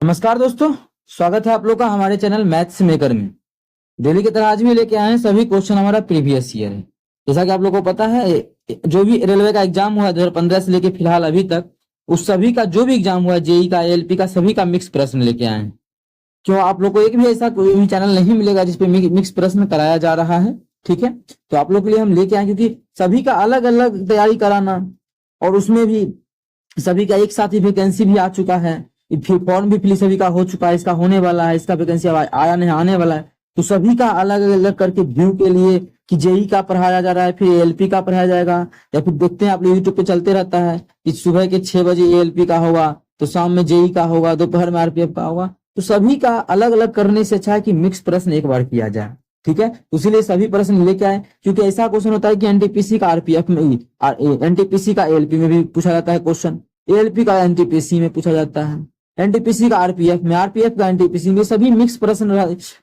नमस्कार दोस्तों, स्वागत है आप लोग का हमारे चैनल मैथ्स मेकर में। डेली की तरह आज भी लेके आए हैं सभी क्वेश्चन हमारा प्रीवियस ईयर है। जैसा कि आप लोगों को पता है, जो भी रेलवे का एग्जाम हुआ है 2015 से लेके फिलहाल अभी तक, उस सभी का जो भी एग्जाम हुआ है, जेई का, एएलपी का, सभी का मिक्स प्रश्न लेके आए हैं। क्यों आप लोग को एक भी ऐसा कोई भी चैनल नहीं मिलेगा जिसपे मिक्स प्रश्न कराया जा रहा है। ठीक है, तो आप लोग के लिए हम लेके आए क्योंकि सभी का अलग अलग तैयारी कराना, और उसमें भी सभी का एक साथ ही वैकेंसी भी आ चुका है, फिर फॉर्म भी फिल सभी का हो चुका है, इसका होने वाला है, इसका वैकेंसी आया नहीं, आने वाला है। तो सभी का अलग अलग करके व्यू के लिए कि जेई का पढ़ाया जा रहा है, फिर एएलपी का पढ़ाया जाएगा, या फिर देखते हैं आप लोग यूट्यूब पे चलते रहता है कि सुबह के 6 बजे एएलपी का होगा, तो शाम में जेई का होगा, दोपहर में आरपीएफ का होगा। तो सभी का अलग अलग करने से अच्छा है कि मिक्स प्रश्न एक बार किया जाए। ठीक है, इसीलिए सभी प्रश्न लेके आए, क्योंकि ऐसा क्वेश्चन होता है कि एनटीपीसी का आरपीएफ में, एनटीपीसी का एएलपी में भी पूछा जाता है क्वेश्चन, एएलपी का एनटीपीसी में पूछा जाता है, एनटीपीसी का आरपीएफ में, आरपीएफ का एनटीपीसी में। सभी मिक्स प्रश्न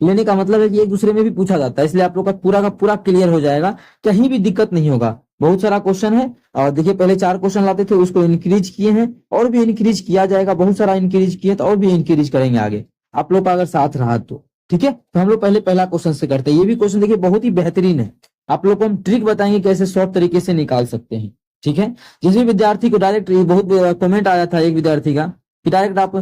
लेने का मतलब है कि एक दूसरे में भी पूछा जाता है, इसलिए आप लोग का पूरा क्लियर हो जाएगा, कहीं भी दिक्कत नहीं होगा। बहुत सारा क्वेश्चन है, और देखिए पहले 4 क्वेश्चन लाते थे, उसको इंक्रीज किए हैं, और भी इंक्रीज किया जाएगा, बहुत सारा इंक्रीज किए तो और भी इंक्रीज करेंगे आगे, आप लोग का अगर साथ रहा तो। ठीक है, तो हम लोग पहले पहला क्वेश्चन से करते हैं। ये भी क्वेश्चन देखिए बहुत ही बेहतरीन है, आप लोग को हम ट्रिक बताएंगे कैसे शॉर्ट तरीके से निकाल सकते हैं। ठीक है, जिस भी विद्यार्थी को डायरेक्ट, बहुत कमेंट आया था एक विद्यार्थी का कि डायरेक्ट आप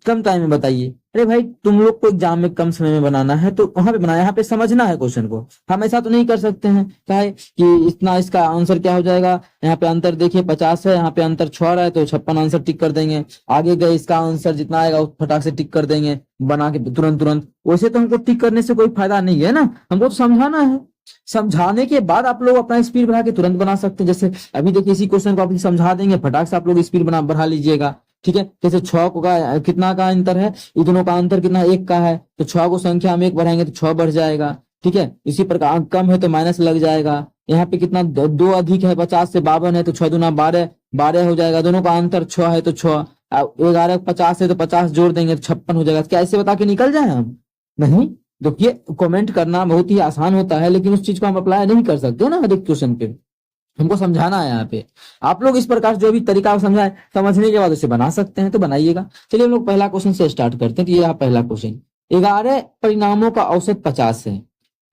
कम टाइम में बताइए। अरे भाई, तुम लोग को एग्जाम में कम समय में बनाना है तो वहां पे बनाया, यहाँ पे समझना है क्वेश्चन को। हम ऐसा तो नहीं कर सकते हैं क्या है कि इतना इसका आंसर क्या हो जाएगा, यहाँ पे अंतर देखिए 50 है, यहाँ पे अंतर 6 रहा है तो 56 आंसर टिक कर देंगे, आगे गए इसका आंसर जितना आएगा वो फटाक से टिक कर देंगे बना के तुरंत तुरंत। वैसे तो हमको टिक करने से कोई फायदा नहीं है ना, हमको तो समझाना है। समझाने के बाद आप लोग अपना स्पीड बढ़ा के तुरंत बना सकते हैं। जैसे अभी देखिए इसी क्वेश्चन को आप समझा देंगे, फटाक से आप लोग स्पीड बढ़ा लीजिएगा। ठीक है, जैसे 6 का कितना का अंतर है, इन दोनों का अंतर कितना, 1 का है, तो 6 को संख्या में 1 बढ़ाएंगे तो 6 बढ़ जाएगा। ठीक है, इसी प्रकार कम है तो माइनस लग जाएगा। यहाँ पे कितना 2 अधिक है, 50 से 52 है तो 6 दूना 12, 12 हो जाएगा। दोनों का अंतर 6 है तो 6, 11 50 है तो 50 जोड़ देंगे तो 56 हो जाएगा। क्या ऐसे बता के निकल जाए हम? नहीं। देखिए कमेंट करना बहुत ही आसान होता है, लेकिन उस चीज को हम अप्लाई नहीं कर सकते ना हर एक क्वेश्चन पे, हमको समझाना है। यहाँ पे आप लोग इस प्रकार जो भी तरीका समझाए, समझने के बाद उसे बना सकते हैं तो बनाइएगा। चलिए हम लोग पहला क्वेश्चन से स्टार्ट करते हैं। तो ये पहला क्वेश्चन, 11 परिणामों का औसत 50 है,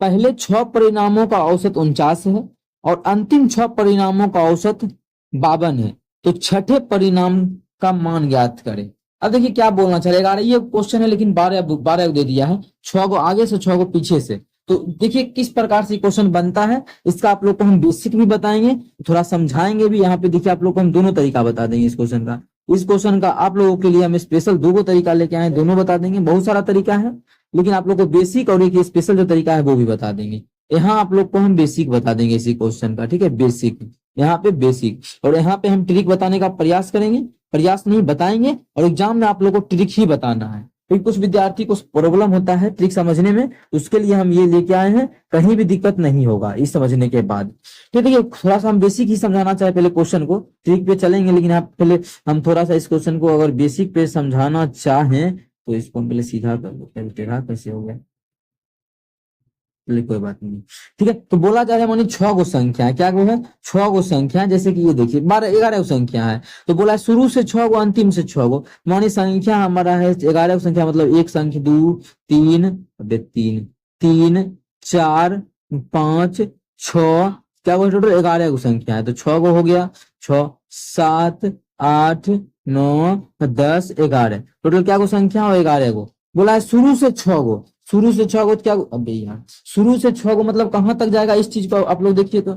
पहले 6 परिणामों का औसत 49 है, और अंतिम 6 परिणामों का औसत 52 है, तो छठे परिणाम का मान ज्ञात करें। अब देखिए क्या बोलना चलेगा, ये क्वेश्चन है लेकिन 12 दे दिया है, 6 को आगे से 6 को पीछे से। तो देखिए किस प्रकार से क्वेश्चन बनता है, इसका आप लोग को हम बेसिक भी बताएंगे, थोड़ा समझाएंगे भी। यहाँ पे देखिए आप लोग को हम दोनों तरीका बता देंगे इस क्वेश्चन का। इस क्वेश्चन का आप लोगों के लिए हम स्पेशल 2 तरीका लेके आए, दोनों बता देंगे। बहुत सारा तरीका है, लेकिन आप लोग को बेसिक और एक स्पेशल जो तरीका है वो भी बता देंगे। यहाँ आप लोग को हम बेसिक बता देंगे इसी क्वेश्चन का। ठीक है, बेसिक, यहाँ पे बेसिक, और यहाँ पे हम ट्रिक बताने का प्रयास करेंगे, प्रयास नहीं बताएंगे, और एग्जाम में आप लोग को ट्रिक ही बताना है। फिर कुछ विद्यार्थी को प्रॉब्लम होता है ट्रिक समझने में, उसके लिए हम ये लेके आए हैं, कहीं भी दिक्कत नहीं होगा इस समझने के बाद। तो देखिए थोड़ा सा हम बेसिक ही समझाना चाहे पहले क्वेश्चन को, ट्रिक पे चलेंगे, लेकिन आप पहले हम थोड़ा सा इस क्वेश्चन को अगर बेसिक पे समझाना चाहें तो इसको हम पहले सीधा कर लो। टेढ़ा कैसे हो गया, चलिए कोई बात नहीं। ठीक है, तो बोला जा रहा है मानी 6 गो संख्या है, क्या वो है 6 गो संख्या है। जैसे कि ये देखिए 11 गो संख्या है, तो बोला शुरू से 6 गो अंतिम से 6 गो, मानी संख्या हमारा है 11 गो संख्या, मतलब एक संख्या 2 3 3 3 4 5 6, क्या वो टोटल 11 गो संख्या है। तो 6 गो हो गया, 6 7 8 9 10 11, टोटल क्या गो संख्या हो 11 गो। बोला है शुरू से 6 गो, शुरू से 6 गो, क्या अबे यार शुरू से 6 गो मतलब कहां तक जाएगा, इस चीज को आप लोग देखिए। तो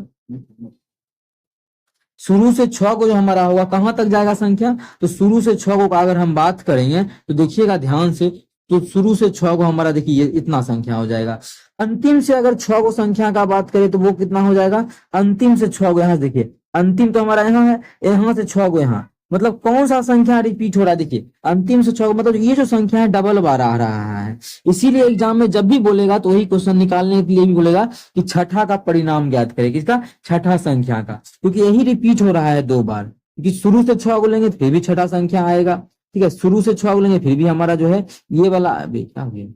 शुरू से 6 गो जो हमारा होगा कहां तक जाएगा संख्या, तो शुरू से 6 गो का अगर हम बात करेंगे तो देखिएगा ध्यान से, तो शुरू से 6 गो हमारा देखिए इतना संख्या हो जाएगा। अंतिम से अगर 6 गो संख्या का बात करें तो वो कितना हो जाएगा, अंतिम से 6 गो, यहाँ देखिए अंतिम तो हमारा यहाँ है, यहाँ से 6 गो यहाँ, मतलब कौन सा संख्या रिपीट हो रहा है, देखिए अंतिम से 6 मतलब ये जो संख्या है डबल बार आ रहा है। इसीलिए एग्जाम में जब भी बोलेगा तो वही क्वेश्चन निकालने के लिए भी बोलेगा कि छठा का परिणाम ज्ञात करें, किसका, छठा संख्या का, क्योंकि यही रिपीट हो रहा है 2 बार। क्योंकि शुरू से 6 को लेंगे तो फिर भी छठा संख्या आएगा। ठीक है, शुरू से 6 को लेंगे फिर भी हमारा जो है ये वाला, क्या हो गया,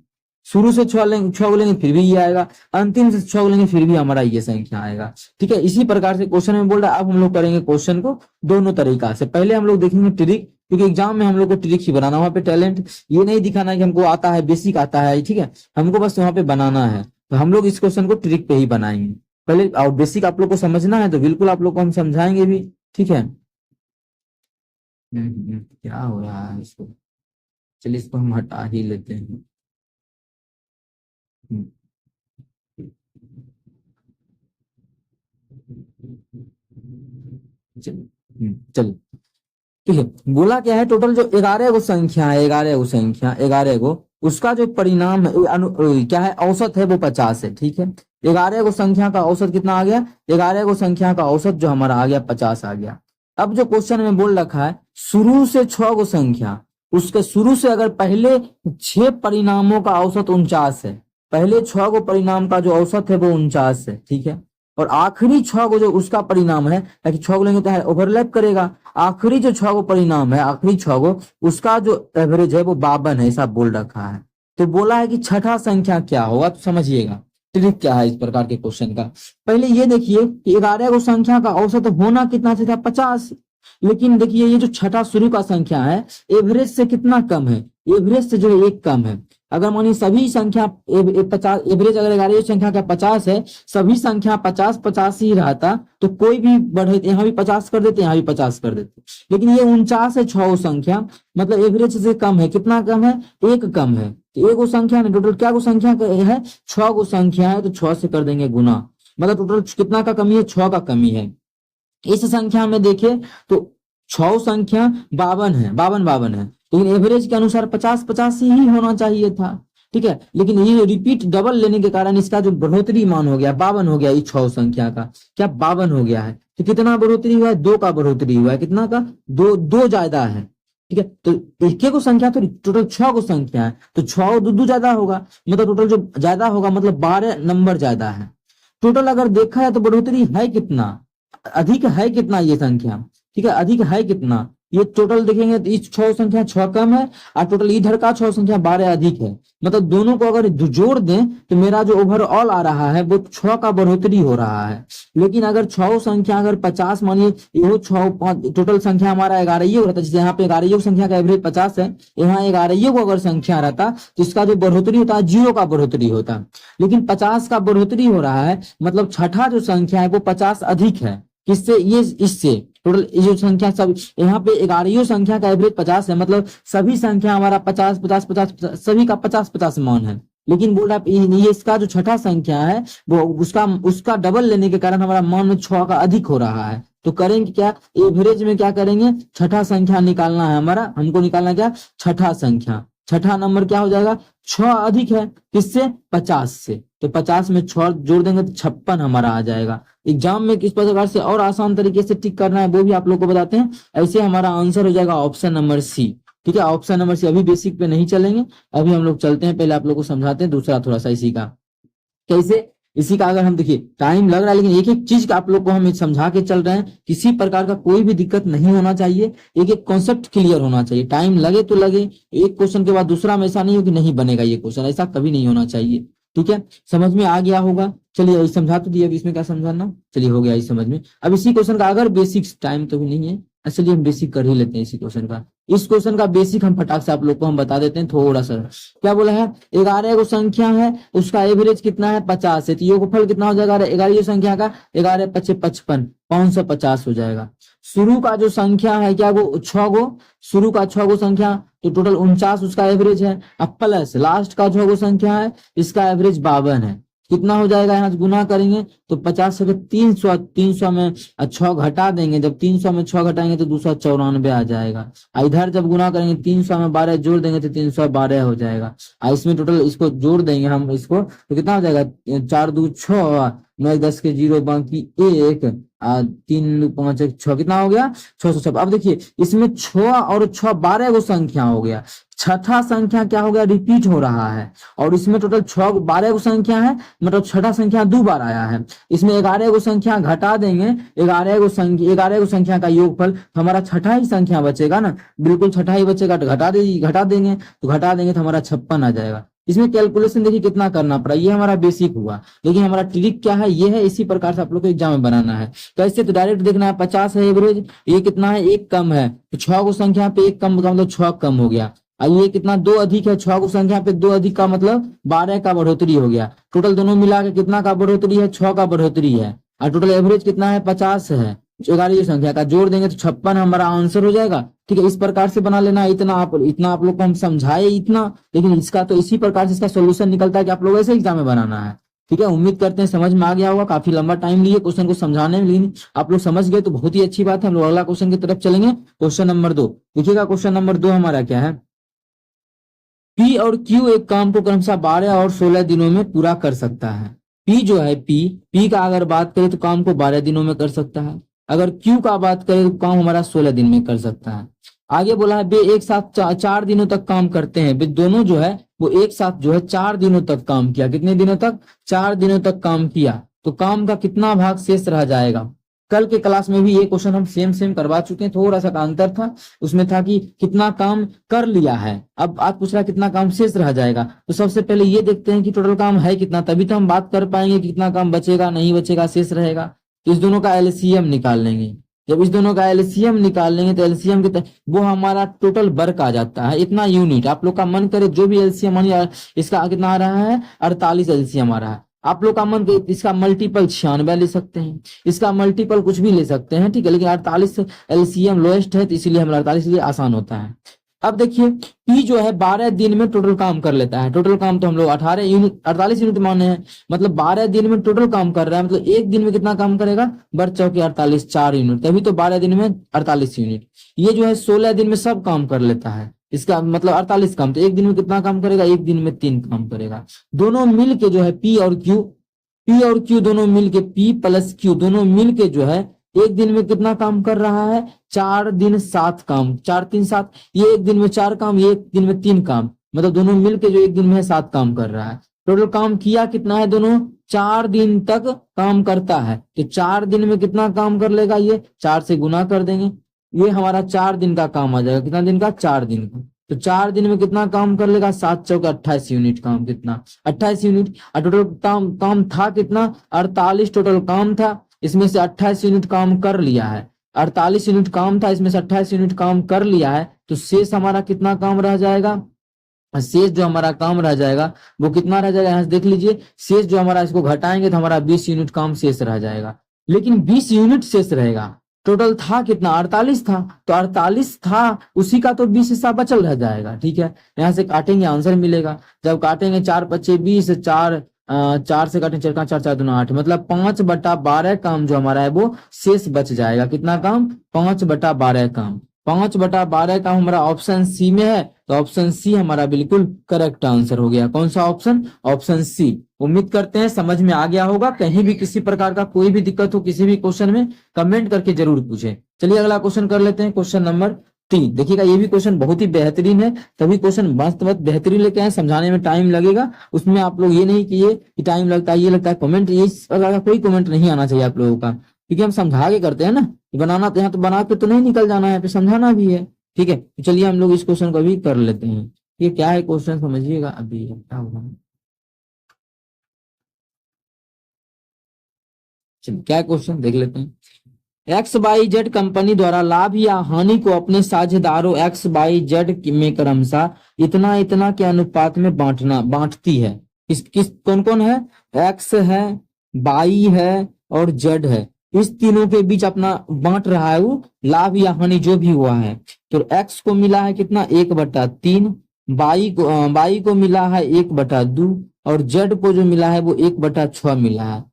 शुरू से 6 को लेंगे फिर भी ये आएगा, अंतिम से 6 को लेंगे फिर भी हमारा ये संख्या आएगा। ठीक है, इसी प्रकार से क्वेश्चन में बोल रहा है। अब हम लोग करेंगे क्वेश्चन को दोनों तरीका से। पहले हम लोग देखेंगे ट्रिक, क्योंकि एग्जाम में हम लोग को ट्रिक ही बनाना, वहां पे टैलेंट ये नहीं दिखाना है कि हमको आता है, बेसिक आता है, ठीक है, हमको बस वहां पे बनाना है। तो हम लोग इस क्वेश्चन को ट्रिक पे ही बनाएंगे पहले, और बेसिक आप लोग को समझना है तो बिल्कुल आप लोग को हम समझाएंगे भी, ठीक है। क्या हो रहा है इसको, चलिए इसको हम हटा ही लेते हैं। हम्म, चलिए चलिए, ठीक है। बोला क्या है, टोटल जो 11 गो संख्या है, 11 गो संख्या, 11 गो, उसका जो परिणाम है क्या है, औसत है वो 50 है, ठीक है। 11 गो संख्या का औसत कितना आ गया, 11 गो संख्या का औसत जो हमारा आ गया 50 आ गया। अब जो क्वेश्चन में बोल रखा है शुरू से 6 गो संख्या, उसके शुरू से अगर पहले 6 परिणामों का औसत 49 है, पहले 6 गो परिणाम का जो औसत है वो 49 है, ठीक है। और आखिरी 6 गो जो उसका परिणाम है, ताकि 6 गो लेंगे तो ओवरलैप करेगा, आखिरी जो 6 गो परिणाम है, आखिरी 6 गो, उसका जो एवरेज है वो 52 है, ऐसा बोल रखा है। तो बोला है कि छठा संख्या क्या होगा, तो समझिएगा ट्रिक क्या है इस प्रकार के क्वेश्चन का। पहले ये देखिए कि 11 गो संख्या का औसत होना कितना चाहिए था, 50। लेकिन देखिए ये जो छठा शुरू का संख्या है, एवरेज से कितना कम है, एवरेज से जो है 1 कम है। अगर मानिए सभी संख्या 50, एवरेज अगर 11 संख्या का 50 है, सभी संख्या 50-50 ही रहता तो कोई भी बढ़े, यहाँ भी 50 कर देते, यहाँ भी 50 कर देते। लेकिन ये 49 है 6 संख्या, मतलब एवरेज से कम है, कितना कम है, 1 कम है। तो 1 संख्या में टोटल क्या गो संख्या है, 6 गो संख्या है, तो 6 से कर देंगे गुना, मतलब टोटल कितना का कमी है, 6 का कमी है। इस संख्या में देखिए तो 6 संख्या 52 है, 52 है, लेकिन एवरेज के अनुसार 50-50 ही होना चाहिए था, ठीक है। लेकिन ये रिपीट डबल लेने के कारण इसका जो बढ़ोतरी मान हो गया 52 हो गया, इस 6 संख्या का क्या 52 हो गया है। तो कितना बढ़ोतरी हुआ है, 2 का बढ़ोतरी हुआ है, कितना का, 2 ज्यादा है, ठीक है। तो एक को संख्या तो टोटल 6 को संख्या है, तो 6 2 ज्यादा होगा, मतलब टोटल जो ज्यादा होगा मतलब 12 नंबर ज्यादा है। टोटल अगर देखा है तो बढ़ोतरी है कितना, अधिक है कितना ये संख्या, ठीक है, अधिक है कितना, ये टोटल देखेंगे तो इस 6 संख्या 6 कम है, और टोटल इधर का 6 संख्या 12 अधिक है। मतलब दोनों को अगर जोड़ दें तो मेरा जो ओवरऑल आ रहा है वो 6 का बढ़ोतरी हो रहा है। लेकिन अगर 6 संख्या अगर 50, मानिए ये 6 टोटल संख्या हमारा 11 हो रहता, जैसे यहाँ पे 11 संख्या का एवरेज 50 है, यहाँ 11 को अगर संख्या रहता तो इसका जो बढ़ोतरी होता है 0 का बढ़ोतरी होता। लेकिन 50 का बढ़ोतरी हो रहा है, मतलब छठा जो संख्या है वो 50 अधिक है, किससे, ये इससे। टोटल ये जो संख्या सब यहाँ पे 11 संख्या का एवरेज 50 है, मतलब सभी संख्या हमारा 50-50-50 सभी का 50-50 मान है। लेकिन बोल रहा है ये इसका जो छठा संख्या है वो उसका डबल लेने के कारण हमारा मान में 6 का अधिक हो रहा है। तो करेंगे क्या, एवरेज में क्या करेंगे, छठा संख्या निकालना है हमारा, हमको निकालना क्या, छठा संख्या, छठा नंबर क्या हो जाएगा, 6 अधिक है किससे, 50 से। तो 50 में 6 जोड़ देंगे तो 56 हमारा आ जाएगा। एग्जाम में किस प्रकार से और आसान तरीके से टिक करना है वो भी आप लोग को बताते हैं। ऐसे हमारा आंसर हो जाएगा ऑप्शन नंबर सी, ठीक है, ऑप्शन नंबर सी। अभी बेसिक पे नहीं चलेंगे, अभी हम लोग चलते हैं, पहले आप लोग को समझाते हैं दूसरा थोड़ा सा इसी का कैसे। इसी का अगर हम देखिए टाइम लग रहा है, लेकिन एक एक चीज का आप लोग को हम समझा के चल रहे हैं, किसी प्रकार का कोई भी दिक्कत नहीं होना चाहिए, एक एक कॉन्सेप्ट क्लियर होना चाहिए। टाइम लगे तो लगे, एक क्वेश्चन के बाद दूसरा में ऐसा नहीं हो कि नहीं बनेगा ये क्वेश्चन, ऐसा कभी नहीं होना चाहिए, ठीक है। समझ में आ गया होगा, चलिए समझा तो दिया, अब इसमें क्या समझाना, चलिए हो गया इस समझ में। अब इसी क्वेश्चन का अगर बेसिक टाइम तो भी नहीं है, इसलिए हम बेसिक कर ही लेते हैं इसी क्वेश्चन का। इस क्वेश्चन का बेसिक हम फटाक से आप लोग को हम बता देते हैं थोड़ा सा। क्या बोला है, 11 को संख्या है, उसका एवरेज कितना है 50 है, तो योगफल कितना हो जाएगा 11 संख्या का, 11 5 55, 550 हो जाएगा। शुरू का जो संख्या है क्या वो 6 गो, शुरू का 6 गो संख्या, तो टोटल 49 उसका एवरेज है। अब प्लस लास्ट का 6 गो संख्या है, इसका एवरेज 52 है, कितना हो जाएगा, यहाँ गुना करेंगे तो 50 से 300, 300 में 6 घटा देंगे, जब 300 में 6 घटाएंगे तो 294 आ जाएगा। इधर जब गुना करेंगे 300 में 12 जोड़ देंगे तो 312 हो जाएगा। इसमें टोटल इसको जोड़ देंगे हम इसको तो कितना हो जाएगा, 4 2 6, 9 10 के 0 बाकी 1, 3 5 1 6, कितना हो गया 606। अब देखिए इसमें 6 और 6 12 को संख्या हो गया, छठा संख्या क्या हो गया, रिपीट हो रहा है। और इसमें टोटल 6 12 को संख्या है, मतलब छठा संख्या 2 बार आया है। इसमें 11 को संख्या घटा देंगे, 11 को संख्या का योगफल, तो हमारा छठा ही संख्या बचेगा ना, बिल्कुल छठा ही बचेगा, तो घटा देंगे तो हमारा 56 आ जाएगा। इसमें कैलकुलेशन देखिए कितना करना पड़ा, ये हमारा बेसिक हुआ, लेकिन हमारा ट्रिक क्या है, ये है इसी प्रकार से आप लोग को एग्जाम में बनाना है। कैसे, तो डायरेक्ट देखना है 50 है एवरेज, ये कितना है, एक कम है, तो 6 को संख्या पे एक कम का मतलब 6 कम हो गया। और ये कितना, 2 अधिक है, 6 को संख्या पे 2 अधिक का मतलब 12 का बढ़ोतरी हो गया। टोटल दोनों मिला के कितना का बढ़ोतरी है, 6 का बढ़ोतरी है। और टोटल एवरेज कितना है, 50 है। चौगाली संख्या का जोड़ देंगे तो 56 हमारा आंसर हो जाएगा। ठीक है, इस प्रकार से बना लेना। इतना आप लोग को हम समझाए इतना, लेकिन इसका तो इसी प्रकार से इसका सोल्यूशन निकलता है कि आप लोग ऐसे एग्जाम में बनाना है। ठीक है, उम्मीद करते हैं समझ में आ गया होगा। काफी लंबा टाइम लिए क्वेश्चन को समझाने में, लेकिन आप लोग समझ गए तो बहुत ही अच्छी बात है। हम लोग अगला क्वेश्चन की तरफ चलेंगे। क्वेश्चन नंबर 2 देखिएगा। क्वेश्चन नंबर 2 हमारा क्या है, पी और क्यू एक काम को क्रमशः 12 और 16 दिनों में पूरा कर सकता है। पी जो है, पी का अगर बात करें तो काम को 12 दिनों में कर सकता है। अगर क्यू का बात करें तो काम हमारा 16 दिन में कर सकता है। आगे बोला है वे एक साथ 4 दिनों तक काम करते हैं। वे दोनों जो है वो एक साथ जो है 4 दिनों तक काम किया। कितने दिनों तक, 4 दिनों तक काम किया। तो काम का कितना भाग शेष रह जाएगा। कल के क्लास में भी ये क्वेश्चन हम सेम करवा चुके हैं, थोड़ा सा अंतर था। उसमें था कि कितना काम कर लिया है, अब आज पूछ रहा है कितना काम शेष रह जाएगा। तो सबसे पहले ये देखते हैं कि टोटल काम है कितना, तभी तो हम बात कर पाएंगे कि कितना काम बचेगा, नहीं बचेगा, शेष रहेगा। तो इस दोनों का एलसीएम निकाल लेंगे। जब इस दोनों का एलसीएम निकाल लेंगे तो एलसीएम के वो हमारा टोटल वर्क आ जाता है इतना यूनिट। आप लोग का मन करे जो भी एलसीएम, इसका कितना आ रहा है, 48 एलसीएम आ रहा है। आप लोग का मन करे इसका मल्टीपल 96 ले सकते हैं, इसका मल्टीपल कुछ भी ले सकते हैं। ठीक है, लेकिन 48 एलसीएम लोएस्ट है, तो इसीलिए हम 48 लिए आसान होता है। अब देखिए पी जो है 12 दिन में टोटल काम कर लेता है। टोटल काम तो हम लोग 18 यूनिट 48 यूनिट माने हैं, मतलब 12 दिन में टोटल काम कर रहा है। मतलब एक दिन में कितना काम करेगा, बर चौके 48, 4 यूनिट, तभी तो 12 दिन में 48 यूनिट। ये जो है 16 दिन में सब काम कर लेता है। इसका मतलब 48 काम, तो एक दिन में कितना काम करेगा, एक दिन में 3 काम करेगा। दोनों मिल के जो है पी और क्यू दोनों मिल के, पी प्लस क्यू दोनों मिल के जो है एक दिन में कितना काम कर रहा है, 4 दिन 7 काम। 4 3 7, ये एक दिन में 4 काम, ये एक दिन में 3 काम, मतलब दोनों मिलके जो एक दिन में 7 काम कर रहा है। टोटल काम किया कितना है, दोनों 4 दिन तक काम करता है। तो 4 दिन में कितना काम कर लेगा, ये 4 से गुना कर देंगे, ये हमारा 4 दिन का काम आ जाएगा। कितना दिन का, 4 दिन का। तो 4 दिन में कितना काम कर लेगा, 7 चौके 28 यूनिट काम। कितना, 28 यूनिट। और टोटल काम था कितना, 48 टोटल काम था, इसमें से 28 यूनिट काम कर लिया है। 48 यूनिट काम था, इसमें से 28 यूनिट काम कर लिया है। तो शेष हमारा कितना काम रह जाएगा, शेष जो हमारा काम रह जाएगा वो कितना रह जाएगा, यहां से देख लीजिए। शेष जो हमारा, इसको घटाएंगे तो हमारा 20 यूनिट काम शेष रह जाएगा। लेकिन 20 यूनिट शेष रहेगा। टोटल था कितना, 48 था, तो 48 था उसी का तो 20 हिस्सा बचल रह जाएगा। ठीक है, यहाँ से काटेंगे आंसर मिलेगा। जब काटेंगे 4 5 20, 4 से काटें 4 4 4 दूना 8, मतलब 5/12 काम जो हमारा है वो शेष बच जाएगा। कितना काम, 5/12 काम। 5/12 काम हमारा ऑप्शन सी में है, तो ऑप्शन सी हमारा बिल्कुल करेक्ट आंसर हो गया। कौन सा ऑप्शन, ऑप्शन सी। उम्मीद करते हैं समझ में आ गया होगा। कहीं भी किसी प्रकार का कोई भी दिक्कत हो किसी भी क्वेश्चन में, कमेंट करके जरूर पूछें। चलिए अगला क्वेश्चन कर लेते हैं, क्वेश्चन नंबर 3। देखिएगा ये भी क्वेश्चन बहुत ही बेहतरीन है, तभी क्वेश्चन मस्त बेहतरीन लेके आए। समझाने में टाइम लगेगा, उसमें आप लोग ये नहीं किए कि टाइम लगता है, ये लगता है कमेंट, इस प्रकार का कोई कमेंट नहीं आना चाहिए आप लोगों का, क्योंकि हम समझा के करते हैं ना। बनाना तो यहाँ तो बना के तो नहीं निकल जाना है, फिर समझाना भी है। ठीक है, तो चलिए हम लोग इस क्वेश्चन को भी कर लेते हैं। ये क्या है क्वेश्चन समझिएगा अभी क्या होगा। चलिए क्या क्वेश्चन देख लेते हैं। XYZ कंपनी द्वारा लाभ या हानि को अपने साझेदारों XYZ में क्रमशः इतना इतना के अनुपात में बांटती है। किस कौन कौन है, X है, Y है और Z है। इस तीनों के बीच अपना बांट रहा है वो लाभ या हानि जो भी हुआ है। तो X को मिला है कितना, 1/3, Y को मिला है 1/2 और Z को जो मिला है वो 1/6 मिला है।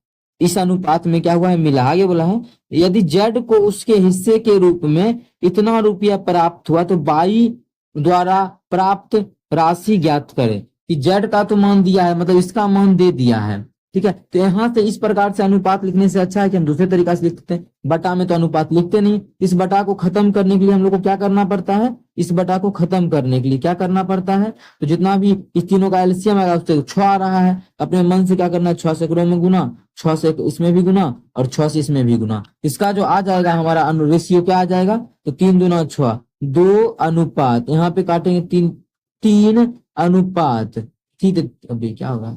इस अनुपात में क्या हुआ है, मिला। आगे बोला है यदि Z को उसके हिस्से के रूप में इतना रुपया प्राप्त हुआ तो Y द्वारा प्राप्त राशि ज्ञात करे। कि Z का तो मान दिया है, मतलब इसका मान दे दिया है। ठीक है, तो यहाँ से इस प्रकार से अनुपात लिखने से अच्छा है कि हम दूसरे तरीका से लिखते हैं। बटा में तो अनुपात लिखते नहीं। इस बटा को खत्म करने के लिए हम लोग को क्या करना पड़ता है, इस बटा को खत्म करने के लिए क्या करना पड़ता है, तो जितना भी इस तीनों का एलसीएम आएगा उससे 6 आ रहा है, अपने मन से क्या करना है, 6 से करो में गुना, 6 से इसमें भी गुना और 6 से इसमें भी गुना। इसका जो आ जाएगा हमारा रेशियो क्या आ जाएगा, तो 3 दूना 6, 2 अनुपात, यहाँ पे काटेंगे 3 अनुपात ठीक है, अभी क्या होगा,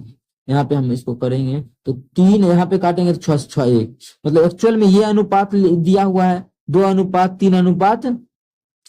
यहाँ पे हम इसको करेंगे तो 3 यहाँ पे काटेंगे तो 6 6 1, मतलब एक्चुअल में ये अनुपात दिया हुआ है 2:3:1,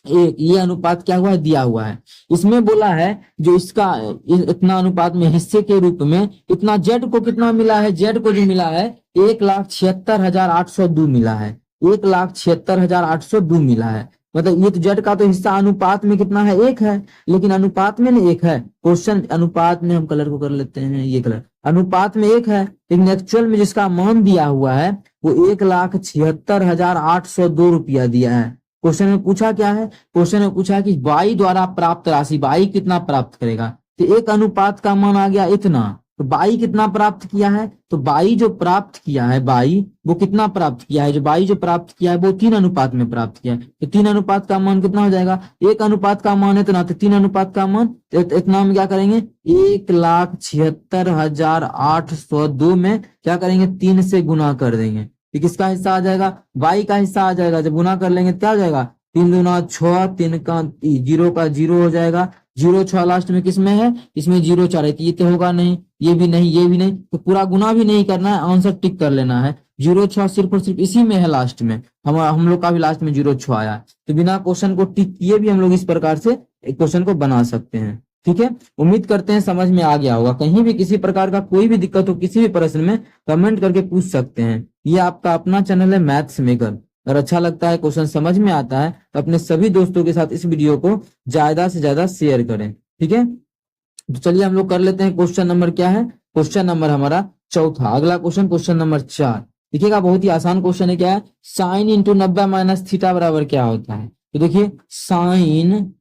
ये अनुपात क्या हुआ है, दिया हुआ है। इसमें बोला है जो इसका इतना अनुपात में हिस्से के रूप में इतना जेड को कितना मिला है, जेड को जो मिला है 1,76,802 मिला है, 1,76,802 मिला है। मतलब ये तो जेड का तो हिस्सा अनुपात में कितना है, 1 है, लेकिन अनुपात में ना 1 है। क्वेश्चन अनुपात में हम कलर को कर लेते हैं, ये कलर अनुपात में 1 है, लेकिन एक्चुअल में जिसका मान दिया हुआ है वो 1,76,802 रुपया दिया है। क्वेश्चन में पूछा क्या है, क्वेश्चन में पूछा है कि बाई द्वारा प्राप्त राशि, बाई कितना प्राप्त करेगा, तो एक अनुपात का मान आ गया इतना, तो बाई कितना प्राप्त किया है, तो बाई जो प्राप्त किया है, बाई वो कितना प्राप्त किया है, जो बाई जो प्राप्त किया है वो 3 अनुपात में प्राप्त किया है। तो 3 अनुपात का मान कितना हो जाएगा, 1 अनुपात का मान इतना, तो 3 अनुपात का मान इतना हम क्या करेंगे, 1,76,802 में क्या करेंगे, 3 से गुना कर देंगे, तो किसका हिस्सा आ जाएगा, बाई का हिस्सा आ जाएगा। जब गुना कर लेंगे क्या हो जाएगा, 3 दूना 6, 3 का 0 का 0 हो जाएगा, 0 6 लास्ट में किसमें है, इसमें 0 4 है, तो ये तो होगा नहीं, ये भी नहीं, ये भी नहीं, तो पूरा गुना भी नहीं करना है, आंसर टिक कर लेना है। 0 6 सिर्फ और सिर्फ इसी में है, लास्ट में हम लोग का भी लास्ट में 0 6 आया, तो बिना क्वेश्चन को टिक किए भी हम लोग इस प्रकार से क्वेश्चन को बना सकते हैं। ठीक है, उम्मीद करते हैं समझ में आ गया होगा। कहीं भी किसी प्रकार का कोई भी दिक्कत हो किसी भी प्रश्न में कमेंट करके पूछ सकते हैं। ये आपका अपना चैनल है मैथ्स मेकर। अगर अच्छा लगता है, क्वेश्चन समझ में आता है, तो अपने सभी दोस्तों के साथ इस वीडियो को ज्यादा से ज्यादा शेयर करें। ठीक है, तो चलिए हम लोग कर लेते हैं। क्वेश्चन नंबर क्या है, क्वेश्चन नंबर हमारा चौथा। अगला क्वेश्चन, क्वेश्चन नंबर 4। देखिएगा, बहुत ही आसान क्वेश्चन है। क्या है, साइन इंटू 90 माइनस थीटा बराबर क्या होता है। तो देखिए, साइन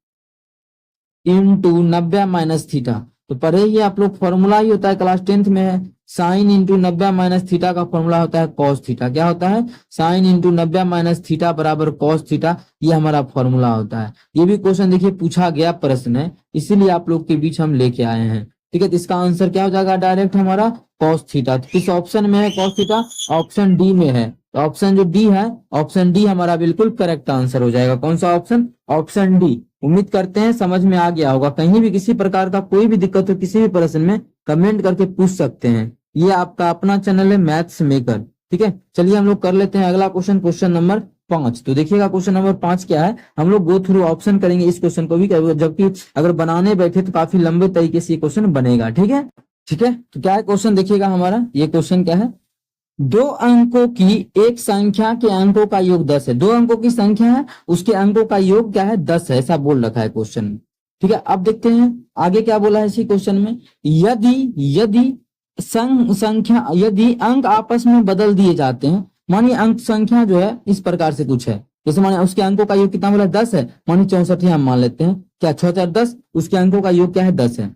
इंटू 90 माइनस थीटा, तो पढ़े ही आप लोग, फॉर्मूला ही होता है, क्लास 10th में है। साइन इंटू 90 माइनस थीटा का फॉर्मूला होता है कॉस थीटा। क्या होता है, साइन इंटू 90 माइनस थीटा बराबर कॉस थीटा, ये हमारा फॉर्मूला होता है। ये भी क्वेश्चन देखिए पूछा गया प्रश्न है, इसीलिए आप लोग के बीच हम लेके आए हैं। ठीक है, तो इसका आंसर क्या हो जाएगा, डायरेक्ट हमारा कॉस थीटा। किस ऑप्शन में है कॉस थीटा, ऑप्शन डी में है। तो ऑप्शन जो डी है, ऑप्शन डी हमारा बिल्कुल करेक्ट आंसर हो जाएगा। कौन सा ऑप्शन, ऑप्शन डी। उम्मीद करते हैं समझ में आ गया होगा। कहीं भी किसी प्रकार का कोई भी दिक्कत हो किसी भी प्रश्न में कमेंट करके पूछ सकते हैं। ये आपका अपना चैनल है मैथ्स मेकर। ठीक है, चलिए हम लोग कर लेते हैं अगला क्वेश्चन, क्वेश्चन नंबर 5। तो देखिएगा क्वेश्चन नंबर 5 क्या है, हम लोग गो थ्रू ऑप्शन करेंगे इस क्वेश्चन को भी, जबकि अगर बनाने बैठे तो काफी लंबे तरीके से ये क्वेश्चन बनेगा। ठीक है, ठीक है, तो क्या है क्वेश्चन देखिएगा हमारा। ये क्वेश्चन क्या है, 2 अंकों की एक संख्या के अंकों का योग 10 है। 2 अंकों की संख्या है, उसके अंकों का योग क्या है, 10 है, ऐसा बोल रखा है क्वेश्चन में। ठीक है, अब देखते हैं आगे क्या बोला है इसी क्वेश्चन में। यदि संख्या, यदि अंक आपस में बदल दिए जाते हैं, मानिए अंक संख्या जो है इस प्रकार से कुछ है, जैसे मानिए उसके अंकों का योग कितना बोला, 10 है, मानिए 64 हम मान लेते हैं। क्या 6 4 10, उसके अंकों का योग क्या है, 10 है।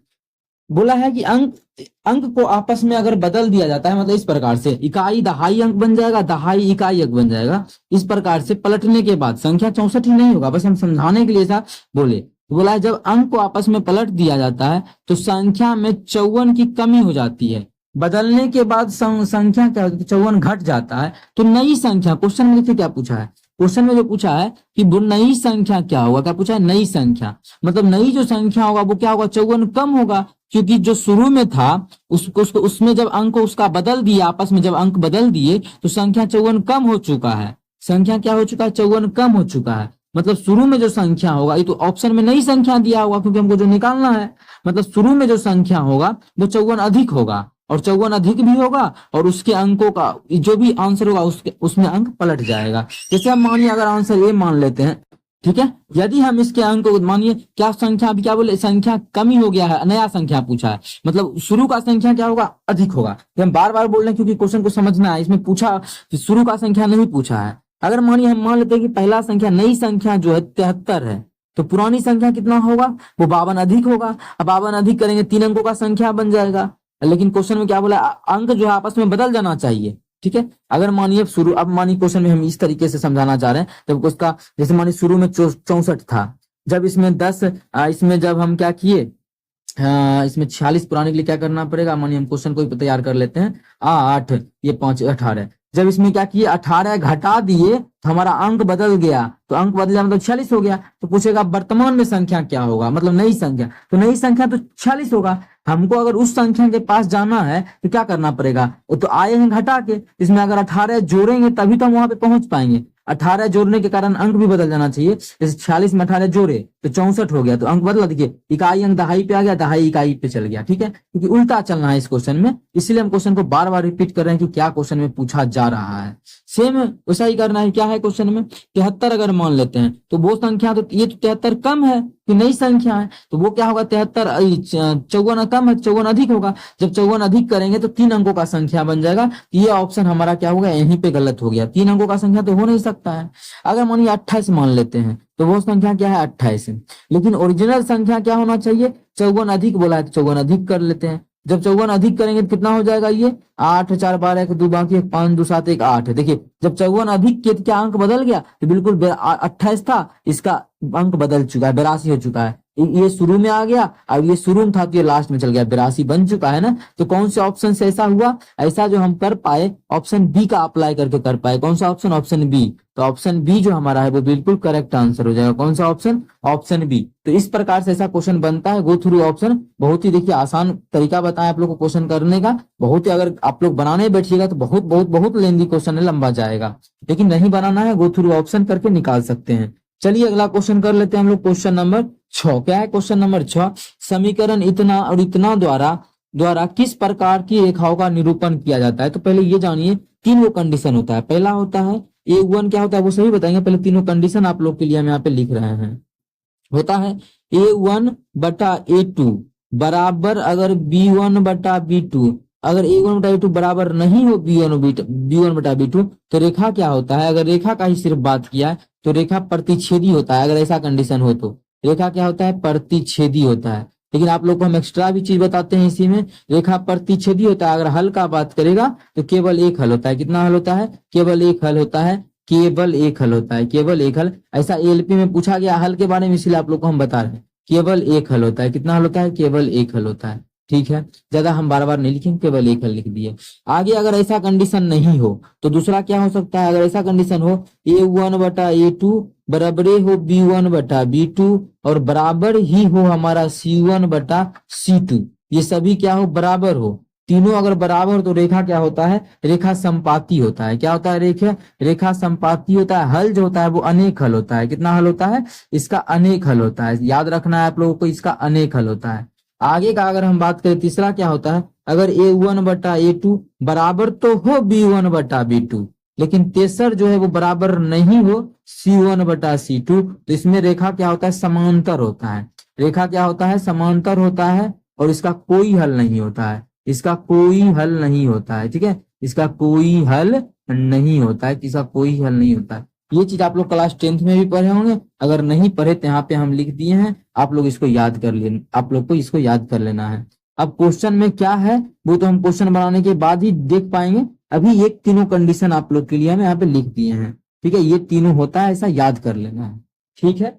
बोला है कि अंक को आपस में अगर बदल दिया जाता है, मतलब इस प्रकार से इकाई दहाई अंक बन जाएगा, दहाई इकाई अंक बन जाएगा। इस प्रकार से पलटने के बाद संख्या 64 ही नहीं होगा, बस हम समझाने के लिए ऐसा बोले। तो बोला है जब अंक को आपस में पलट दिया जाता है तो संख्या में 54 की कमी हो जाती है। बदलने के बाद संख्या क्या होती है, 54 घट जाता है। तो नई संख्या, क्वेश्चन में देखिए क्या पूछा है, क्वेश्चन में जो पूछा है कि वो नई संख्या क्या होगा, क्या पूछा है, नई संख्या, मतलब नई जो संख्या होगा वो क्या होगा, 54 कम होगा, क्योंकि जो शुरू में था उसमें जब अंक उसका बदल दिया, आपस में जब अंक बदल दिए तो संख्या 54 कम हो चुका है। संख्या क्या हो चुका है, 54 कम हो चुका है। मतलब शुरू में जो संख्या होगा, ये तो ऑप्शन में नई संख्या दिया होगा क्योंकि हमको जो निकालना है, मतलब शुरू में जो संख्या होगा वो 54 अधिक होगा, और 54 अधिक भी होगा, और उसके अंकों का जो भी आंसर होगा उसमें अंक पलट जाएगा। जैसे हम मानिए अगर आंसर ये मान लेते हैं, ठीक है, यदि हम इसके अंक को मानिए, क्या संख्या अभी क्या बोले, संख्या कमी हो गया है, नया संख्या पूछा है, मतलब शुरू का संख्या क्या होगा, अधिक होगा। हम बार बार बोल रहे हैं क्योंकि क्वेश्चन को समझना है, इसमें पूछा शुरू का संख्या नहीं पूछा है। अगर मानिए हम मान लेते हैं कि पहला संख्या, नई संख्या जो है 73 है, तो पुरानी संख्या कितना होगा, वो 52 अधिक होगा। अब 52 अधिक करेंगे 3 अंकों का संख्या बन जाएगा। लेकिन क्वेश्चन में क्या बोला, अंक जो है आपस में बदल जाना चाहिए। ठीक है, अगर मानिए शुरू, अब मानिए क्वेश्चन में हम इस तरीके से समझाना चाह रहे हैं, जब उसका जैसे मानिए शुरू में 64 था, जब इसमें 10, इसमें जब हम क्या किए, इसमें 46 पुराने के लिए क्या करना पड़ेगा, मानिए हम क्वेश्चन को तैयार कर लेते हैं। 8 ये 5 18, जब इसमें क्या किए 18 घटा दिए तो हमारा अंक बदल गया, तो अंक बदल गया मतलब 46 हो गया। तो पूछेगा वर्तमान में संख्या क्या होगा, मतलब नई संख्या, तो नई संख्या तो 46 होगा। हमको अगर उस संख्या के पास जाना है तो क्या करना पड़ेगा, वो तो आए हैं घटा के, इसमें अगर 18 जोड़ेंगे तभी तो हम वहां पे पहुंच पाएंगे। 18 जोड़ने के कारण अंक भी बदल जाना चाहिए, जैसे 46 में 18 जोड़े तो 64 हो गया, तो अंक बदला। देखिए इकाई अंक दहाई पे आ गया, दहाई इकाई पे चल गया, ठीक है, क्योंकि उल्टा चलना है इस क्वेश्चन में, इसलिए हम क्वेश्चन को बार बार रिपीट कर रहे हैं कि क्या क्वेश्चन में पूछा जा रहा है। सेम वैसा ही करना है। क्या है क्वेश्चन में, 73 अगर मान लेते हैं तो वो संख्या, तो ये तो 73 कम है कि नई संख्या है, तो वो क्या होगा 73 54 कम है, 54 अधिक होगा। जब 54 अधिक करेंगे तो 3 अंकों का संख्या बन जाएगा। ये ऑप्शन हमारा क्या होगा, यहीं पे गलत हो गया, 3 अंकों का संख्या तो हो नहीं सकता है। अगर मानिए 28 मान लेते हैं तो वो संख्या क्या है 28, लेकिन ओरिजिनल संख्या क्या होना चाहिए, 54 अधिक बोला है तो 54 अधिक कर लेते हैं। जब 54 अधिक करेंगे तो कितना हो जाएगा, ये 8 4 12 1 2 बाकी 5 2 7 1 8 है। देखिए जब 54 अधिक के क्या अंक बदल गया, तो बिल्कुल 28 था, इसका अंक बदल चुका है, 82 हो चुका है। ये शुरू में आ गया और ये शुरू में था तो ये लास्ट में चल गया, 82 बन चुका है ना। तो कौन से ऑप्शन से ऐसा हुआ, ऐसा जो हम कर पाए ऑप्शन बी का अप्लाई करके कर पाए। कौन सा ऑप्शन, ऑप्शन बी। तो ऑप्शन बी जो हमारा है वो बिल्कुल करेक्ट आंसर हो जाएगा। कौन सा ऑप्शन, ऑप्शन बी। तो इस प्रकार से ऐसा क्वेश्चन बनता है। गो थ्रू ऑप्शन, बहुत ही देखिए आसान तरीका बताया आप लोग को क्वेश्चन करने का। बहुत ही, अगर आप लोग बनाने बैठिएगा तो बहुत बहुत बहुत लेंदी क्वेश्चन है, लंबा जाएगा, लेकिन नहीं बनाना है, गो थ्रू ऑप्शन करके निकाल सकते हैं। चलिए अगला क्वेश्चन कर लेते हैं हम लोग, क्वेश्चन नंबर 6। क्या है क्वेश्चन नंबर 6, समीकरण इतना और इतना द्वारा किस प्रकार की रेखाओं का निरूपण किया जाता है। तो पहले ये जानिए, 3 वो कंडीशन होता है। पहला होता है A1 क्या होता है वो सही बताएंगे, पहले तीनों कंडीशन आप लोग के लिए हम यहाँ पे लिख रहे हैं। होता है A1 बटा A2 बराबर अगर B1 बटा B2, अगर A1 बटा A2 बराबर नहीं हो B1 बटा B2 तो रेखा क्या होता है। अगर रेखा का ही सिर्फ बात किया है तो रेखा प्रतिच्छेदी होता है। अगर ऐसा कंडीशन हो तो रेखा क्या होता है, प्रतिच्छेदी होता है। लेकिन आप लोग को हम एक्स्ट्रा भी चीज बताते हैं इसी में, रेखा प्रतिच्छेदी होता है। अगर हल का बात करेगा तो केवल एक हल होता है। कितना हल होता है, केवल एक हल होता है, केवल एक हल होता है, केवल एक हल। ऐसा एलपी में पूछा गया हल के बारे में, इसलिए आप लोग को हम बता रहे हैं केवल एक हल होता है। कितना हल होता है, केवल एक हल होता है, ठीक है। ज्यादा हम बार बार नहीं लिखेंगे, केवल एक हल लिख दिए। आगे अगर ऐसा कंडीशन नहीं हो तो दूसरा क्या हो सकता है, अगर ऐसा कंडीशन हो A1 बटा A2 बराबर हो B1 बटा B2 और बराबर ही हो हमारा C1 बटा C2, ये सभी क्या हो, बराबर हो। तीनों अगर बराबर हो तो रेखा क्या होता है, रेखा संपाती होता है। क्या होता है, रेखा संपाती होता है। हल जो होता है वो अनेक हल होता है। कितना हल होता है, इसका अनेक हल होता है। याद रखना है आप लोगों को, इसका अनेक हल होता है। आगे का अगर हम बात करें, तीसरा क्या होता है, अगर A1 बटा A2 बराबर तो हो B1 बटा B2, लेकिन तेसर जो है वो बराबर नहीं हो C1 बटा C2, तो इसमें रेखा क्या होता है, समांतर होता है। रेखा क्या होता है, समांतर होता है और इसका कोई हल नहीं होता है। इसका कोई हल नहीं होता है, ठीक है, इसका कोई हल नहीं होता है, इसका कोई हल नहीं होता है। ये चीज आप लोग क्लास 10th में भी पढ़े होंगे, अगर नहीं पढ़े तो यहाँ पे हम लिख दिए हैं, आप लोग इसको याद कर लेना, आप लोग को इसको याद कर लेना है। अब क्वेश्चन में क्या है वो तो हम क्वेश्चन बनाने के बाद ही देख पाएंगे। अभी एक तीनों कंडीशन आप लोग के लिए हम यहाँ पे लिख दिए हैं, ठीक है, ये तीनों होता है, ऐसा याद कर लेना है, ठीक है।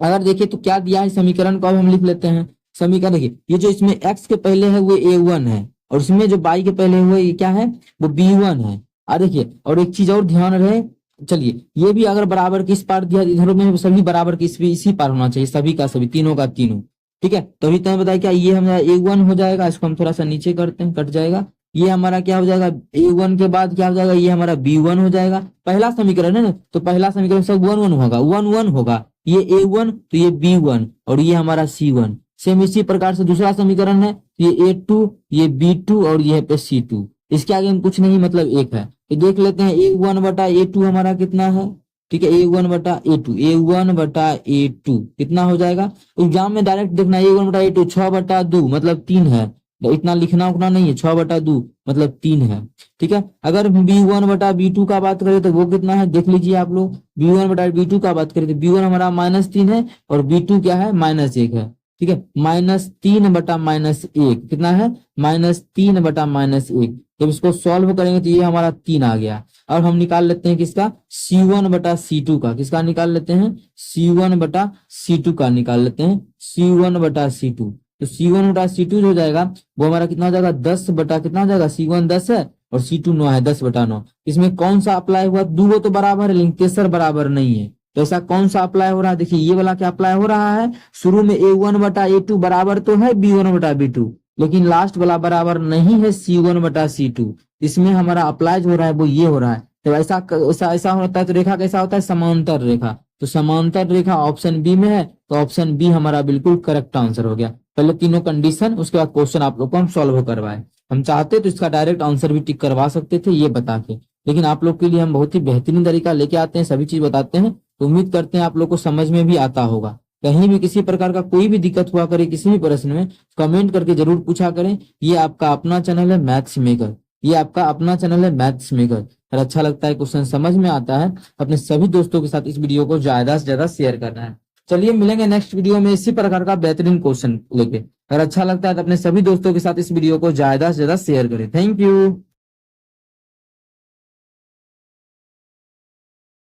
अगर देखिए तो क्या दिया है समीकरण को, अब हम लिख लेते हैं समीकरण। देखिए ये जो इसमें x के पहले है वो A1 है और इसमें जो y के पहले हुए ये क्या है, वो B1 है। देखिए और एक चीज और ध्यान रहे, चलिए ये भी अगर बराबर की इस पार दिया, इधर में सभी बराबर की इसी पार होना चाहिए, सभी का सभी, तीनों का तीनों, ठीक है। तो अभी तुम्हें बताया क्या, ये हमारा A1 हो जाएगा, इसको हम थोड़ा सा नीचे करते हैं, कट जाएगा। ये हमारा क्या हो जाएगा, A1 के बाद क्या हो जाएगा, ये हमारा B1 हो जाएगा। पहला समीकरण है ना, तो पहला समीकरण सब 1 1 होगा, 1 1 होगा। ये A1 तो ये B1 और ये हमारा C1। सेम इसी प्रकार से दूसरा समीकरण है, ये A2 ये B2 और ये पे C2। इसके आगे हम कुछ नहीं, मतलब एक है। तो देख लेते हैं A1 बटा A2 हमारा कितना है, ठीक है, A1 बटा A2, A1 बटा A2 कितना हो जाएगा। एग्जाम में डायरेक्ट देखना, A1 बटा A2 6 बटा 2 मतलब 3 है, तो इतना लिखना उतना नहीं है, 6 बटा 2 मतलब 3 है, ठीक है। अगर B1 बटा B2 का बात करें तो वो कितना है, देख लीजिए आप लोग, B1 बटा B2 का बात करें तो B1 हमारा -3 है और B2 क्या है, -1 है, ठीक है। -3 बटा -1 कितना है, -3 बटा -1। जब इसको सॉल्व करेंगे तो ये हमारा 3 आ गया। और हम निकाल लेते हैं किसका, C1 बटा C2 का, किसका निकाल लेते हैं, C1 बटा C2 का निकाल लेते हैं, C1 बटा C2। तो C1 बटा C2 जो हो जाएगा वो हमारा कितना हो जाएगा, 10 बटा कितना हो जाएगा, C1 10 है और C2 9 है 10/9। इसमें कौन सा अप्लाई हुआ? दूगो तो बराबर है लेकिन तेसर बराबर नहीं है, तो ऐसा कौन सा अप्लाई हो रहा है? देखिए ये वाला क्या अप्लाई हो रहा है, शुरू में A1/A2 बराबर तो है B1/B2, लेकिन लास्ट वाला बराबर नहीं है C1/C2। इसमें हमारा अप्लाई जो हो रहा है वो ये हो रहा है। तो ऐसा ऐसा ऐसा होता है तो रेखा कैसा होता है? समांतर रेखा। तो समांतर रेखा ऑप्शन बी में है, तो ऑप्शन बी हमारा बिल्कुल करेक्ट आंसर हो गया। पहले तीनों कंडीशन, उसके बाद क्वेश्चन आप लोग को हम सॉल्व करवाए। हम चाहते तो इसका डायरेक्ट आंसर भी टिक करवा सकते थे ये बता के, लेकिन आप लोग के लिए हम बहुत ही बेहतरीन तरीका लेके आते हैं, सभी चीज बताते हैं, तो उम्मीद करते हैं आप लोग को समझ में भी आता होगा। कहीं भी किसी प्रकार का कोई भी दिक्कत हुआ करे किसी भी प्रश्न में, कमेंट करके जरूर पूछा करें। ये आपका अपना चैनल है मैथ्स मेकर, ये आपका अपना चैनल है मैथ्स मेकर। अगर अच्छा लगता है, क्वेश्चन समझ में आता है, अपने सभी दोस्तों के साथ इस वीडियो को ज्यादा से ज्यादा शेयर करना है। चलिए मिलेंगे नेक्स्ट वीडियो में इसी प्रकार का बेहतरीन क्वेश्चन लेके। अगर अच्छा लगता है तो अपने सभी दोस्तों के साथ इस वीडियो को ज्यादा से ज्यादा शेयर करें। Thank you.